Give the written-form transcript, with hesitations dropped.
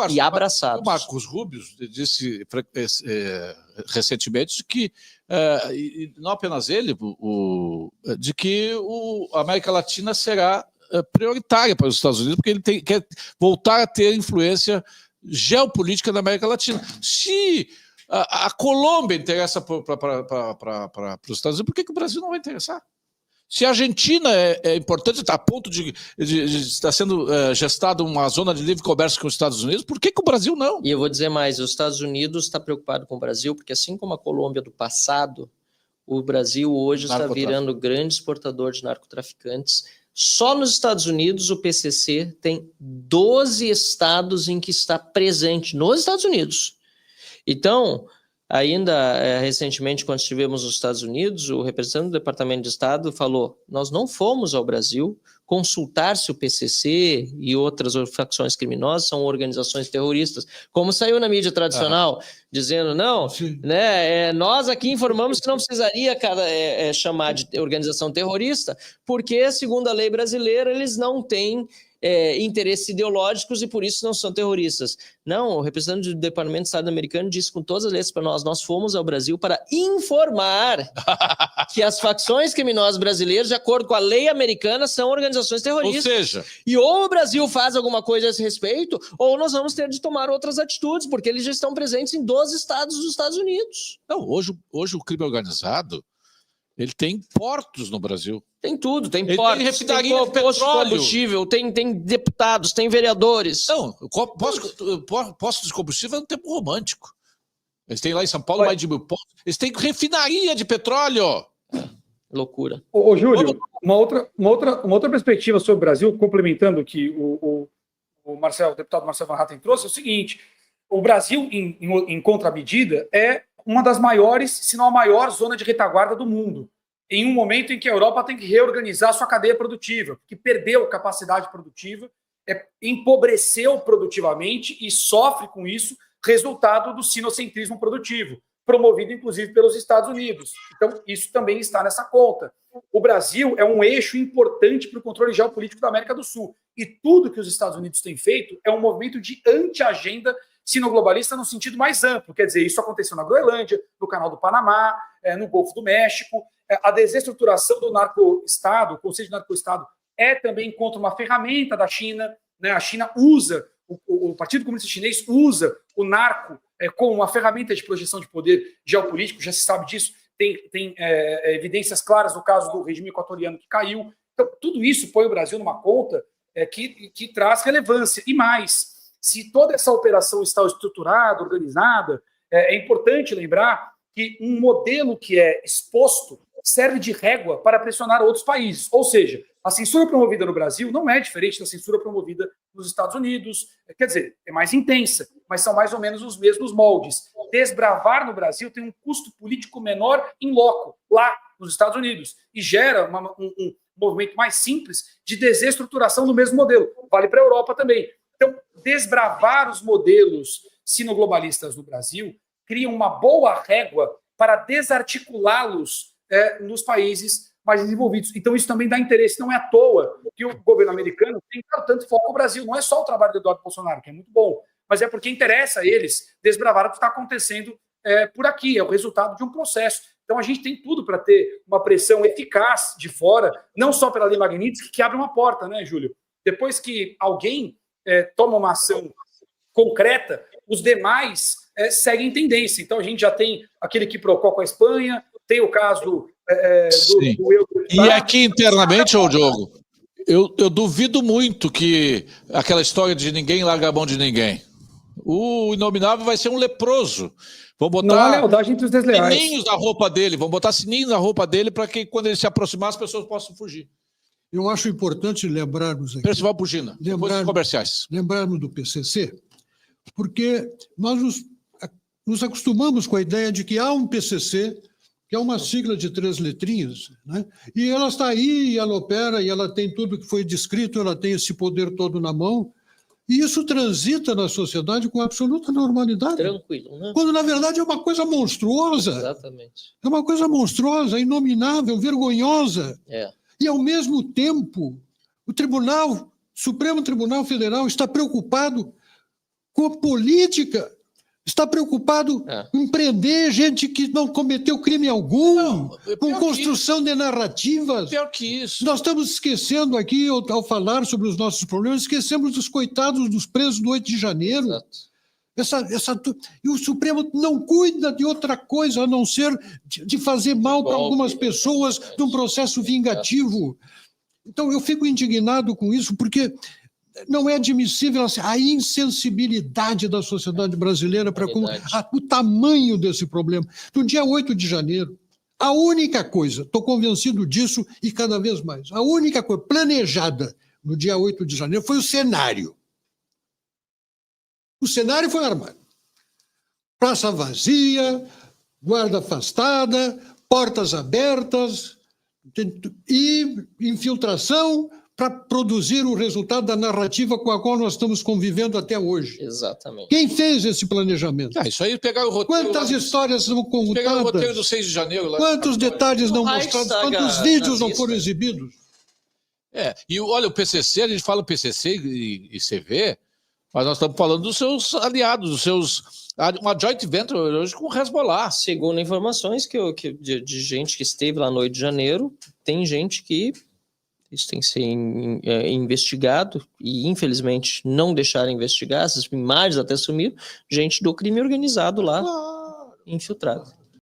e abraçados. O Marcos Rubio disse recentemente que, e não apenas ele, de que a América Latina será prioritária para os Estados Unidos, porque ele quer voltar a ter influência geopolítica na América Latina. Se a Colômbia interessa para os Estados Unidos, por que o Brasil não vai interessar? Se a Argentina é importante, está a ponto de estar sendo gestada uma zona de livre comércio com os Estados Unidos, por que o Brasil não? E eu vou dizer mais, os Estados Unidos está preocupado com o Brasil, porque assim como a Colômbia do passado, o Brasil hoje está virando grande exportador de narcotraficantes. Só nos Estados Unidos, o PCC tem 12 estados em que está presente, nos Estados Unidos. Então, ainda recentemente, quando estivemos nos Estados Unidos, o representante do Departamento de Estado falou: nós não fomos ao Brasil consultar se o PCC e outras facções criminosas são organizações terroristas, como saiu na mídia tradicional, dizendo, não, né, nós aqui informamos que não precisaria chamar de organização terrorista, porque, segundo a lei brasileira, eles não têm interesses ideológicos e por isso não são terroristas. Não, o representante do Departamento de Estado americano disse com todas as letras para nós fomos ao Brasil para informar que as facções criminosas brasileiras, de acordo com a lei americana, são organizações terroristas. Ou seja... E ou o Brasil faz alguma coisa a esse respeito, ou nós vamos ter de tomar outras atitudes, porque eles já estão presentes em 12 estados dos Estados Unidos. Não, hoje o crime organizado, ele tem portos no Brasil. Tem tudo, tem portos, tem refinaria de petróleo, combustível, tem deputados, tem vereadores. Não, posto de combustível é um tempo romântico. Eles têm lá em São Paulo mais de 1000 postos. Eles têm refinaria de petróleo. Loucura. Ô Júlio, uma outra perspectiva sobre o Brasil, complementando o que o deputado Marcelo Van Hatten trouxe, é o seguinte: o Brasil, em contramedida, é uma das maiores, se não a maior zona de retaguarda do mundo, em um momento em que a Europa tem que reorganizar sua cadeia produtiva, porque perdeu capacidade produtiva, empobreceu produtivamente e sofre com isso, resultado do sinocentrismo produtivo, promovido inclusive pelos Estados Unidos. Então, isso também está nessa conta. O Brasil é um eixo importante para o controle geopolítico da América do Sul, e tudo que os Estados Unidos têm feito é um movimento de anti-agenda sino-globalista no sentido mais amplo. Quer dizer, isso aconteceu na Groenlândia, no Canal do Panamá, no Golfo do México. A desestruturação do narco-estado, o Conselho de Narco-estado, é também contra uma ferramenta da China. Né? A China usa, o Partido Comunista Chinês usa o narco como uma ferramenta de projeção de poder geopolítico, já se sabe disso. Tem evidências claras no caso do regime equatoriano que caiu. Então, tudo isso põe o Brasil numa conta que traz relevância. E mais, se toda essa operação está estruturada, organizada, é importante lembrar que um modelo que é exposto serve de régua para pressionar outros países. Ou seja, a censura promovida no Brasil não é diferente da censura promovida nos Estados Unidos. Quer dizer, é mais intensa, mas são mais ou menos os mesmos moldes. Desbravar no Brasil tem um custo político menor em loco, lá nos Estados Unidos, e gera um movimento mais simples de desestruturação do mesmo modelo. Vale para a Europa também. Então, desbravar os modelos sino-globalistas no Brasil cria uma boa régua para desarticulá-los nos países mais desenvolvidos. Então, isso também dá interesse. Não é à toa que o governo americano tem dado tanto foco ao Brasil. Não é só o trabalho do Eduardo Bolsonaro, que é muito bom, mas é porque interessa a eles desbravar o que está acontecendo por aqui. É o resultado de um processo. Então, a gente tem tudo para ter uma pressão eficaz de fora, não só pela Lei Magnitsky, que abre uma porta, né, Júlio? Depois que alguém toma uma ação concreta, os demais seguem tendência. Então, a gente já tem aquele quiprocó com a Espanha, tem o caso do E aqui internamente, ô Diogo, eu duvido muito que aquela história de ninguém larga a mão de ninguém. O Inominável vai ser um leproso. Vão botar não há lealdade entre os desleais. Sininhos na roupa dele, vão botar sininhos na roupa dele para que quando ele se aproximar as pessoas possam fugir. Eu acho importante lembrarmos aqui. Percival Bugina, depois dos comerciais. Lembrarmos do PCC, porque nós nos acostumamos com a ideia de que há um PCC, que é uma sigla de 3 letrinhas, né? E ela está aí, e ela opera, e ela tem tudo que foi descrito, ela tem esse poder todo na mão, e isso transita na sociedade com absoluta normalidade. Tranquilo, né? Quando, na verdade, é uma coisa monstruosa. Exatamente. É uma coisa monstruosa, inominável, vergonhosa. É. E, ao mesmo tempo, o Supremo Tribunal Federal está preocupado com a política. Está preocupado em prender gente que não cometeu crime algum, com construção de narrativas. Pior que isso. Nós estamos esquecendo aqui, ao falar sobre os nossos problemas, esquecemos dos coitados dos presos do 8 de janeiro. E o Supremo não cuida de outra coisa a não ser de fazer mal para algumas pessoas de um processo vingativo. Então, eu fico indignado com isso, porque não é admissível a insensibilidade da sociedade brasileira para o tamanho desse problema. No dia 8 de janeiro, a única coisa, estou convencido disso e cada vez mais, a única coisa planejada no dia 8 de janeiro foi o cenário. O cenário foi armado. Praça vazia, guarda afastada, portas abertas e infiltração para produzir o resultado da narrativa com a qual nós estamos convivendo até hoje. Exatamente. Quem fez esse planejamento? Isso aí pegaram o roteiro. Quantas histórias são contadas? Pegaram o roteiro do 6 de janeiro. Lá quantos detalhes não mostrados? Quantos vídeos não foram exibidos? E olha, o PCC, a gente fala PCC e CV, mas nós estamos falando dos seus aliados, dos seus... Uma joint venture hoje com o Hezbollah. Segundo informações de gente que esteve lá no 8 de janeiro, tem gente que... Isso tem que ser investigado e, infelizmente, não deixaram investigar. Essas imagens até sumiram. Gente do crime organizado lá, infiltrada.